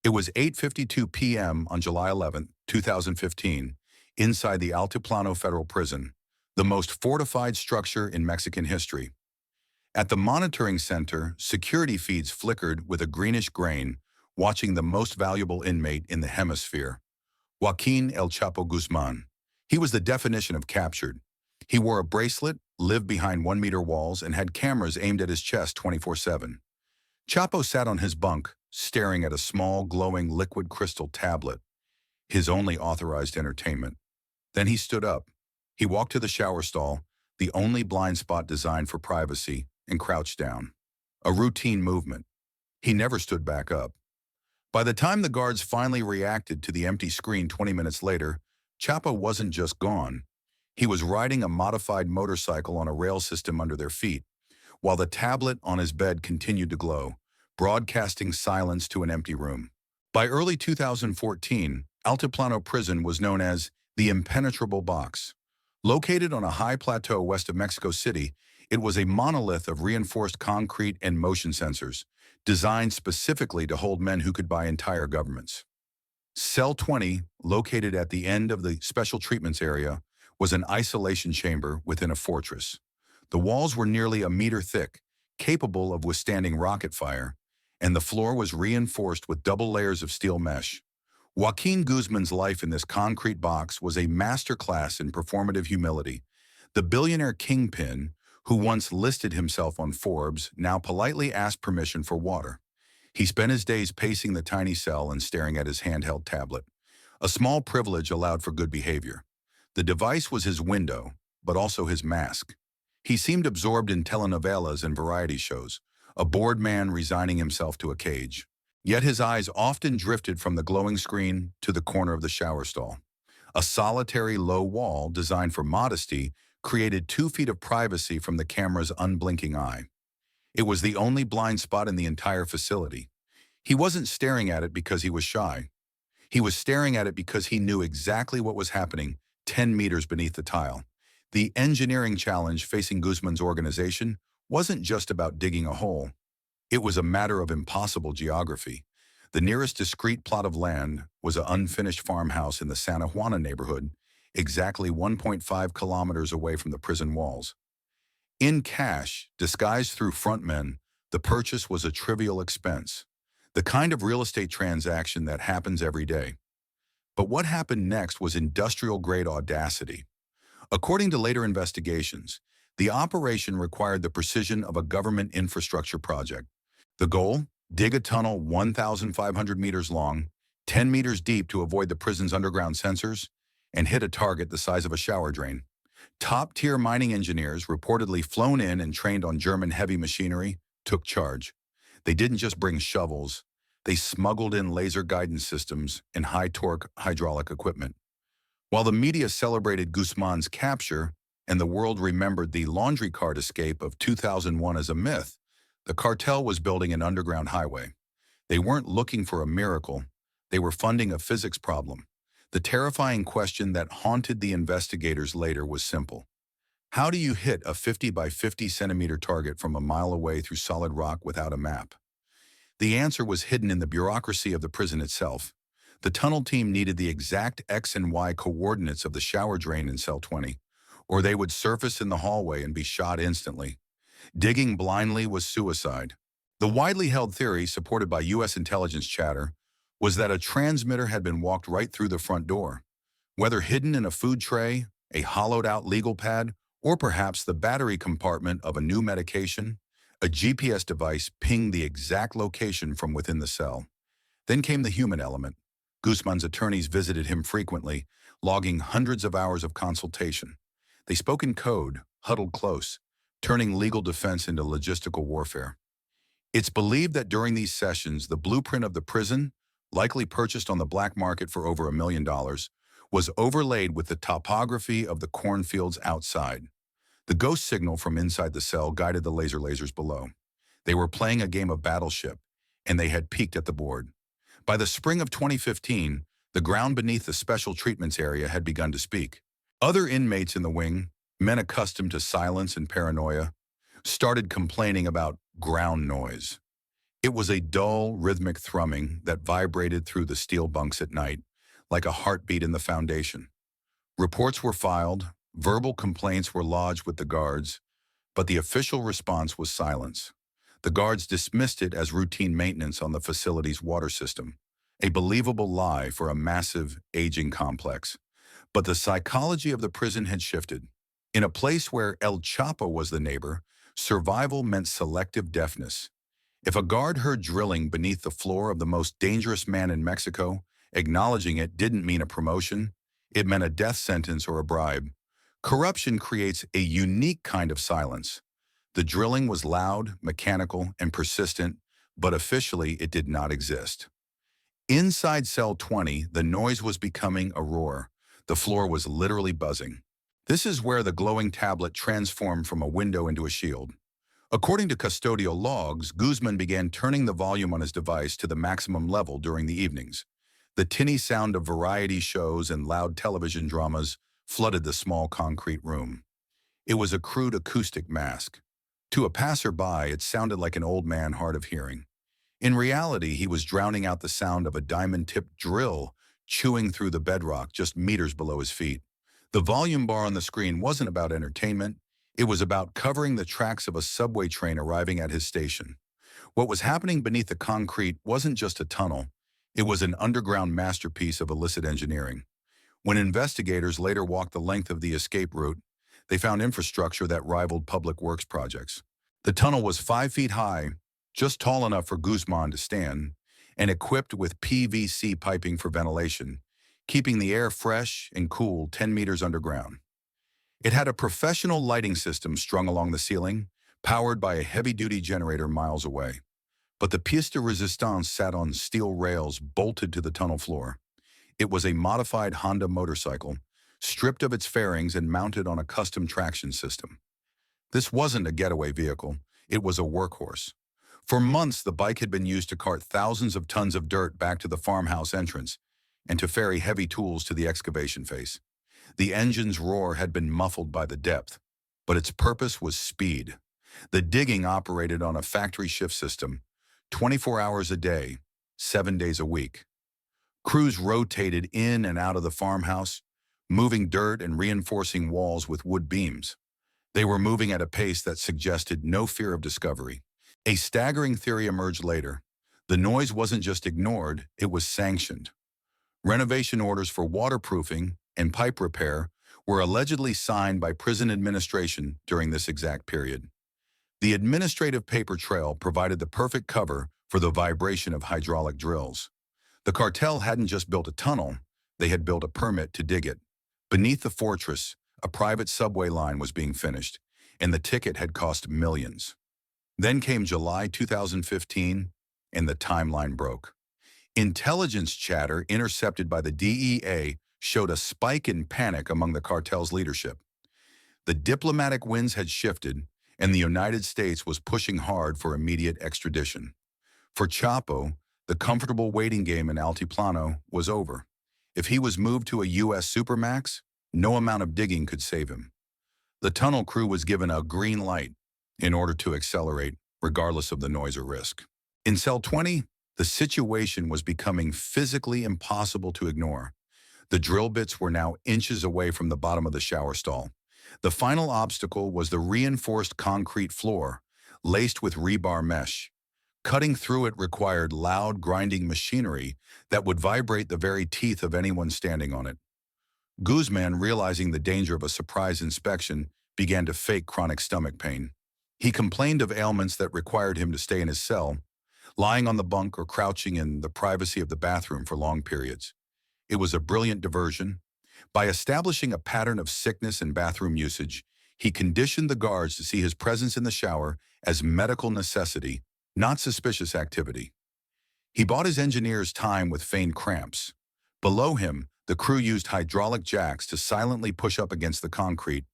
It was 8:52 p.m. on July 11, 2015, inside the Altiplano Federal Prison, the most fortified structure in Mexican history. At the monitoring center, security feeds flickered with a greenish grain, watching the most valuable inmate in the hemisphere, Joaquin El Chapo Guzman. He was the definition of captured. He wore a bracelet, lived behind 1-meter walls, and had cameras aimed at his chest 24/7. Chapo sat on his bunk, staring at a small, glowing liquid crystal tablet, his only authorized entertainment. Then he stood up. He walked to the shower stall, the only blind spot designed for privacy, and crouched down. A routine movement. He never stood back up. By the time the guards finally reacted to the empty screen 20 minutes later, Chapo wasn't just gone. He was riding a modified motorcycle on a rail system under their feet, while the tablet on his bed continued to glow, broadcasting silence to an empty room. By early 2014, Altiplano Prison was known as the Impenetrable Box. Located on a high plateau west of Mexico City, it was a monolith of reinforced concrete and motion sensors, designed specifically to hold men who could buy entire governments. Cell 20, located at the end of the special treatments area, was an isolation chamber within a fortress. The walls were nearly a meter thick, capable of withstanding rocket fire, and the floor was reinforced with double layers of steel mesh. Joaquin Guzman's life in this concrete box was a masterclass in performative humility. The billionaire kingpin, who once listed himself on Forbes, now politely asked permission for water. He spent his days pacing the tiny cell and staring at his handheld tablet. A small privilege allowed for good behavior. The device was his window, but also his mask. He seemed absorbed in telenovelas and variety shows, a bored man resigning himself to a cage. Yet his eyes often drifted from the glowing screen to the corner of the shower stall. A solitary low wall designed for modesty created 2 feet of privacy from the camera's unblinking eye. It was the only blind spot in the entire facility. He wasn't staring at it because he was shy. He was staring at it because he knew exactly what was happening 10 meters beneath the tile. The engineering challenge facing Guzman's organization wasn't just about digging a hole. It was a matter of impossible geography. The nearest discrete plot of land was an unfinished farmhouse in the Santa Juana neighborhood, exactly 1.5 kilometers away from the prison walls. In cash, disguised through frontmen, the purchase was a trivial expense, the kind of real estate transaction that happens every day. But what happened next was industrial-grade audacity. According to later investigations, the operation required the precision of a government infrastructure project. The goal? Dig a tunnel 1,500 meters long, 10 meters deep to avoid the prison's underground sensors, and hit a target the size of a shower drain. Top-tier mining engineers, reportedly flown in and trained on German heavy machinery, took charge. They didn't just bring shovels, they smuggled in laser guidance systems and high-torque hydraulic equipment. While the media celebrated Guzman's capture and the world remembered the laundry cart escape of 2001 as a myth, the cartel was building an underground highway. They weren't looking for a miracle, they were funding a physics problem. The terrifying question that haunted the investigators later was simple. How do you hit a 50 by 50 centimeter target from a mile away through solid rock without a map? The answer was hidden in the bureaucracy of the prison itself. The tunnel team needed the exact X and Y coordinates of the shower drain in cell 20, or they would surface in the hallway and be shot instantly. Digging blindly was suicide. The widely held theory, supported by U.S. intelligence chatter, was that a transmitter had been walked right through the front door. Whether hidden in a food tray, a hollowed-out legal pad, or perhaps the battery compartment of a new medication, a GPS device pinged the exact location from within the cell. Then came the human element. Guzman's attorneys visited him frequently, logging hundreds of hours of consultation. They spoke in code, huddled close, turning legal defense into logistical warfare. It's believed that during these sessions, the blueprint of the prison, likely purchased on the black market for over $1 million, was overlaid with the topography of the cornfields outside. The ghost signal from inside the cell guided the lasers below. They were playing a game of battleship, and they had peeked at the board. By the spring of 2015, the ground beneath the special treatments area had begun to speak. Other inmates in the wing, men accustomed to silence and paranoia, started complaining about ground noise. It was a dull, rhythmic thrumming that vibrated through the steel bunks at night, like a heartbeat in the foundation. Reports were filed, verbal complaints were lodged with the guards, but the official response was silence. The guards dismissed it as routine maintenance on the facility's water system, a believable lie for a massive, aging complex. But the psychology of the prison had shifted. In a place where El Chapo was the neighbor, survival meant selective deafness. If a guard heard drilling beneath the floor of the most dangerous man in Mexico, acknowledging it didn't mean a promotion, it meant a death sentence or a bribe. Corruption creates a unique kind of silence. The drilling was loud, mechanical, and persistent, but officially it did not exist. Inside cell 20, the noise was becoming a roar. The floor was literally buzzing. This is where the glowing tablet transformed from a window into a shield. According to custodial logs, Guzman began turning the volume on his device to the maximum level during the evenings. The tinny sound of variety shows and loud television dramas flooded the small concrete room. It was a crude acoustic mask. To a passerby, it sounded like an old man hard of hearing. In reality, he was drowning out the sound of a diamond-tipped drill chewing through the bedrock just meters below his feet. The volume bar on the screen wasn't about entertainment. It was about covering the tracks of a subway train arriving at his station. What was happening beneath the concrete wasn't just a tunnel. It was an underground masterpiece of illicit engineering. When investigators later walked the length of the escape route, they found infrastructure that rivaled public works projects. The tunnel was 5 feet high, just tall enough for Guzman to stand, and equipped with PVC piping for ventilation, keeping the air fresh and cool 10 meters underground. It had a professional lighting system strung along the ceiling, powered by a heavy-duty generator miles away. But the pièce de résistance sat on steel rails bolted to the tunnel floor. It was a modified Honda motorcycle, stripped of its fairings and mounted on a custom traction system. This wasn't a getaway vehicle, it was a workhorse. For months, the bike had been used to cart thousands of tons of dirt back to the farmhouse entrance and to ferry heavy tools to the excavation face. The engine's roar had been muffled by the depth, but its purpose was speed. The digging operated on a factory shift system, 24 hours a day, 7 days a week. Crews rotated in and out of the farmhouse, moving dirt and reinforcing walls with wood beams. They were moving at a pace that suggested no fear of discovery. A staggering theory emerged later. The noise wasn't just ignored, it was sanctioned. Renovation orders for waterproofing and pipe repair were allegedly signed by prison administration during this exact period. The administrative paper trail provided the perfect cover for the vibration of hydraulic drills. The cartel hadn't just built a tunnel, they had built a permit to dig it. Beneath the fortress, a private subway line was being finished, and the ticket had cost millions. Then came July 2015, and the timeline broke. Intelligence chatter intercepted by the DEA showed a spike in panic among the cartel's leadership. The diplomatic winds had shifted, and the United States was pushing hard for immediate extradition. For Chapo, the comfortable waiting game in Altiplano was over. If he was moved to a U.S. supermax, no amount of digging could save him. The tunnel crew was given a green light in order to accelerate, regardless of the noise or risk. In cell 20, the situation was becoming physically impossible to ignore. The drill bits were now inches away from the bottom of the shower stall. The final obstacle was the reinforced concrete floor, laced with rebar mesh. Cutting through it required loud, grinding machinery that would vibrate the very teeth of anyone standing on it. Guzman, realizing the danger of a surprise inspection, began to fake chronic stomach pain. He complained of ailments that required him to stay in his cell, lying on the bunk or crouching in the privacy of the bathroom for long periods. It was a brilliant diversion. By establishing a pattern of sickness and bathroom usage, he conditioned the guards to see his presence in the shower as medical necessity, not suspicious activity. He bought his engineers time with feigned cramps. Below him, the crew used hydraulic jacks to silently push up against the concrete,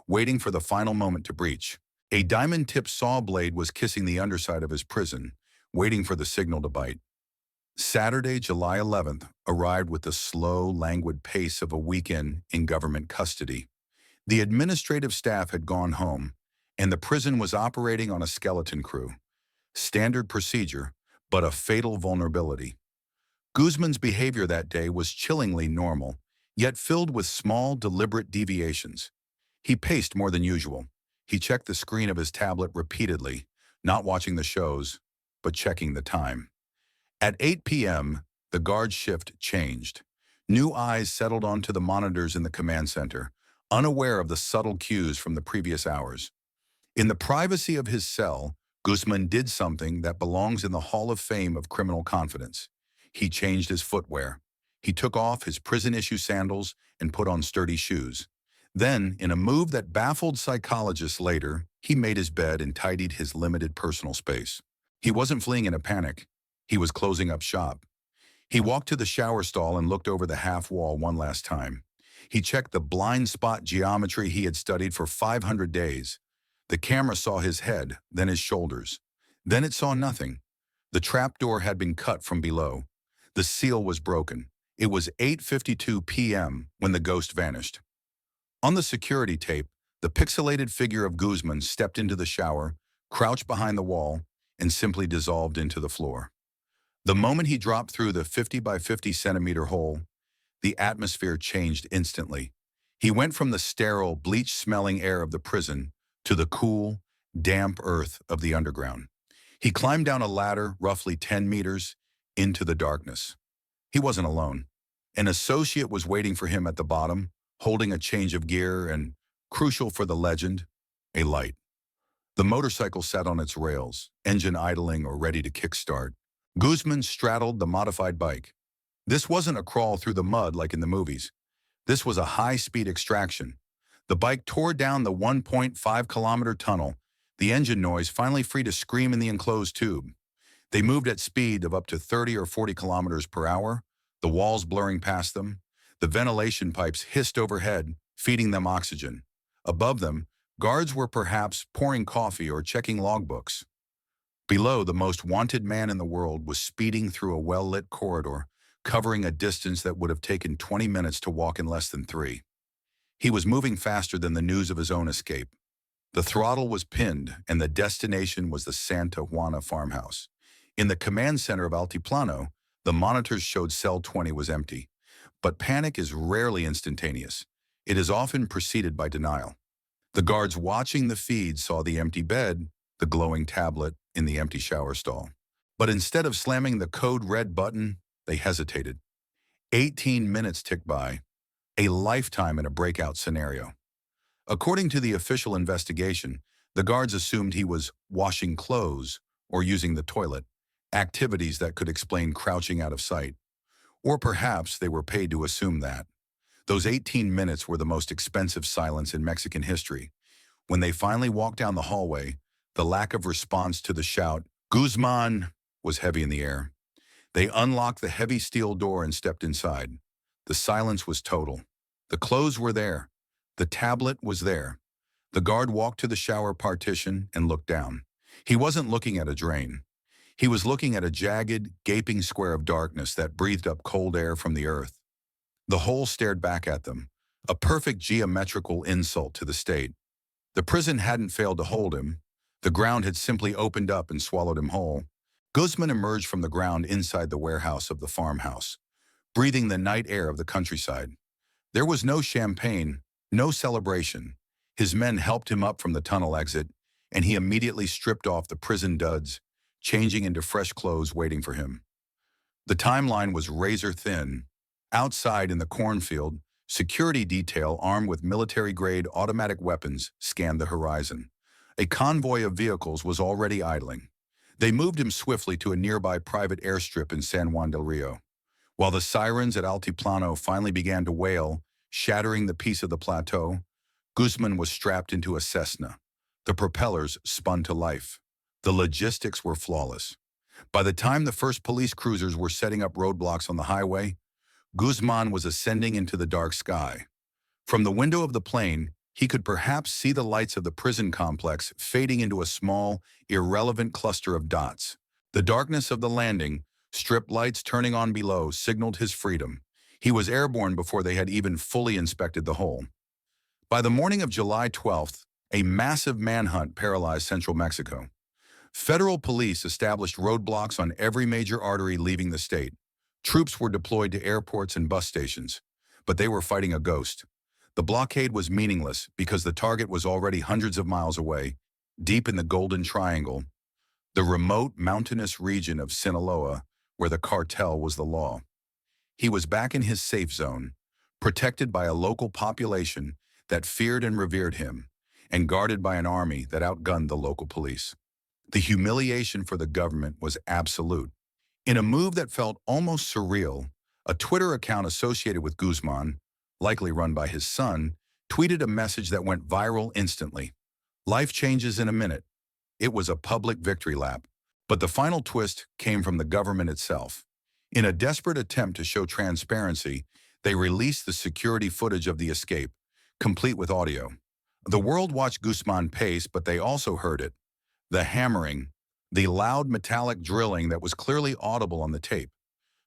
waiting for the final moment to breach. A diamond-tipped saw blade was kissing the underside of his prison, waiting for the signal to bite. Saturday, July 11th, arrived with the slow, languid pace of a weekend in government custody. The administrative staff had gone home, and the prison was operating on a skeleton crew. Standard procedure, but a fatal vulnerability. Guzman's behavior that day was chillingly normal, yet filled with small, deliberate deviations. He paced more than usual. He checked the screen of his tablet repeatedly, not watching the shows, but checking the time. At 8 p.m., the guard shift changed. New eyes settled onto the monitors in the command center, unaware of the subtle cues from the previous hours. In the privacy of his cell, Guzman did something that belongs in the Hall of Fame of criminal confidence. He changed his footwear. He took off his prison-issue sandals and put on sturdy shoes. Then, in a move that baffled psychologists later, he made his bed and tidied his limited personal space. He wasn't fleeing in a panic. He was closing up shop. He walked to the shower stall and looked over the half wall one last time. He checked the blind spot geometry he had studied for 500 days. The camera saw his head, then his shoulders. Then it saw nothing. The trapdoor had been cut from below. The seal was broken. It was 8:52 p.m. when the ghost vanished. On the security tape, the pixelated figure of Guzman stepped into the shower, crouched behind the wall, and simply dissolved into the floor. The moment he dropped through the 50 by 50 centimeter hole, the atmosphere changed instantly. He went from the sterile, bleach-smelling air of the prison to the cool, damp earth of the underground. He climbed down a ladder roughly 10 meters into the darkness. He wasn't alone. An associate was waiting for him at the bottom, holding a change of gear and, crucial for the legend, a light. The motorcycle sat on its rails, engine idling or ready to kickstart. Guzman straddled the modified bike. This wasn't a crawl through the mud like in the movies. This was a high-speed extraction. The bike tore down the 1.5-kilometer tunnel, the engine noise finally free to scream in the enclosed tube. They moved at speed of up to 30 or 40 kilometers per hour, the walls blurring past them. The ventilation pipes hissed overhead, feeding them oxygen. Above them, guards were perhaps pouring coffee or checking logbooks. Below, the most wanted man in the world was speeding through a well-lit corridor, covering a distance that would have taken 20 minutes to walk in less than 3. He was moving faster than the news of his own escape. The throttle was pinned, and the destination was the Santa Juana farmhouse. In the command center of Altiplano, the monitors showed cell 20 was empty. But panic is rarely instantaneous. It is often preceded by denial. The guards watching the feed saw the empty bed, the glowing tablet in the empty shower stall. But instead of slamming the code red button, they hesitated. 18 minutes ticked by, a lifetime in a breakout scenario. According to the official investigation, the guards assumed he was washing clothes or using the toilet, activities that could explain crouching out of sight. Or perhaps they were paid to assume that. Those 18 minutes were the most expensive silence in Mexican history. When they finally walked down the hallway, the lack of response to the shout, "Guzman," was heavy in the air. They unlocked the heavy steel door and stepped inside. The silence was total. The clothes were there. The tablet was there. The guard walked to the shower partition and looked down. He wasn't looking at a drain. He was looking at a jagged, gaping square of darkness that breathed up cold air from the earth. The hole stared back at them, a perfect geometrical insult to the state. The prison hadn't failed to hold him. The ground had simply opened up and swallowed him whole. Guzman emerged from the ground inside the warehouse of the farmhouse, breathing the night air of the countryside. There was no champagne, no celebration. His men helped him up from the tunnel exit, and he immediately stripped off the prison duds, changing into fresh clothes waiting for him. The timeline was razor thin. Outside in the cornfield, security detail armed with military-grade automatic weapons scanned the horizon. A convoy of vehicles was already idling. They moved him swiftly to a nearby private airstrip in San Juan del Rio. While the sirens at Altiplano finally began to wail, shattering the peace of the plateau, Guzman was strapped into a Cessna. The propellers spun to life. The logistics were flawless. By the time the first police cruisers were setting up roadblocks on the highway, Guzman was ascending into the dark sky. From the window of the plane, he could perhaps see the lights of the prison complex fading into a small, irrelevant cluster of dots. The darkness of the landing, strip lights turning on below, signaled his freedom. He was airborne before they had even fully inspected the hole. By the morning of July 12th, a massive manhunt paralyzed central Mexico. Federal police established roadblocks on every major artery leaving the state. Troops were deployed to airports and bus stations, but they were fighting a ghost. The blockade was meaningless because the target was already hundreds of miles away, deep in the Golden Triangle, the remote mountainous region of Sinaloa where the cartel was the law. He was back in his safe zone, protected by a local population that feared and revered him, and guarded by an army that outgunned the local police. The humiliation for the government was absolute. In a move that felt almost surreal, a Twitter account associated with Guzman, likely run by his son, tweeted a message that went viral instantly. Life changes in a minute. It was a public victory lap. But the final twist came from the government itself. In a desperate attempt to show transparency, they released the security footage of the escape, complete with audio. The world watched Guzman pace, but they also heard it. The hammering, the loud metallic drilling that was clearly audible on the tape.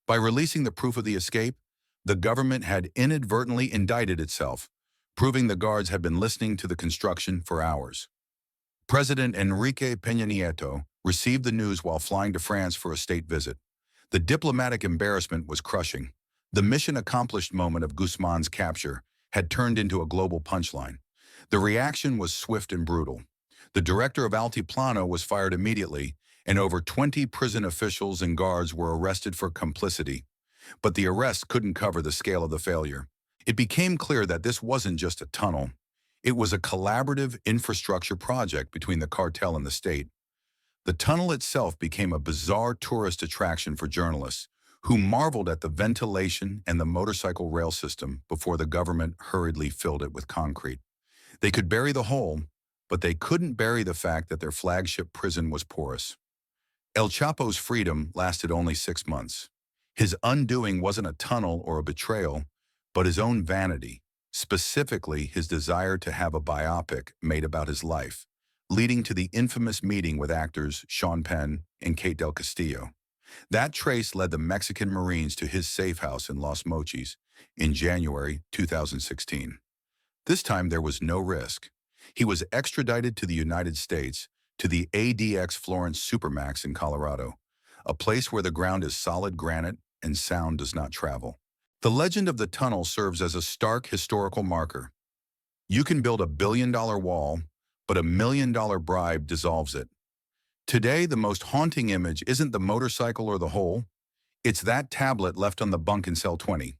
By releasing the proof of the escape, the government had inadvertently indicted itself, proving the guards had been listening to the construction for hours. President Enrique Peña Nieto received the news while flying to France for a state visit. The diplomatic embarrassment was crushing. The mission accomplished moment of Guzman's capture had turned into a global punchline. The reaction was swift and brutal. The director of Altiplano was fired immediately, and over 20 prison officials and guards were arrested for complicity. But the arrests couldn't cover the scale of the failure. It became clear that this wasn't just a tunnel. It was a collaborative infrastructure project between the cartel and the state. The tunnel itself became a bizarre tourist attraction for journalists, who marveled at the ventilation and the motorcycle rail system before the government hurriedly filled it with concrete. They could bury the hole, but they couldn't bury the fact that their flagship prison was porous. El Chapo's freedom lasted only 6 months. His undoing wasn't a tunnel or a betrayal, but his own vanity, specifically his desire to have a biopic made about his life, leading to the infamous meeting with actors Sean Penn and Kate Del Castillo. That trace led the Mexican Marines to his safe house in Los Mochis in January 2016. This time there was no risk. He was extradited to the United States, to the ADX Florence Supermax in Colorado, a place where the ground is solid granite and sound does not travel. The legend of the tunnel serves as a stark historical marker. You can build $1 billion wall, but $1 million bribe dissolves it. Today, the most haunting image isn't the motorcycle or the hole. It's that tablet left on the bunk in cell 20.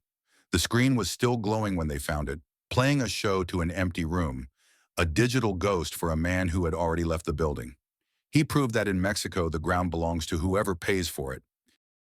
The screen was still glowing when they found it, playing a show to an empty room, a digital ghost for a man who had already left the building. He proved that in Mexico, the ground belongs to whoever pays for it,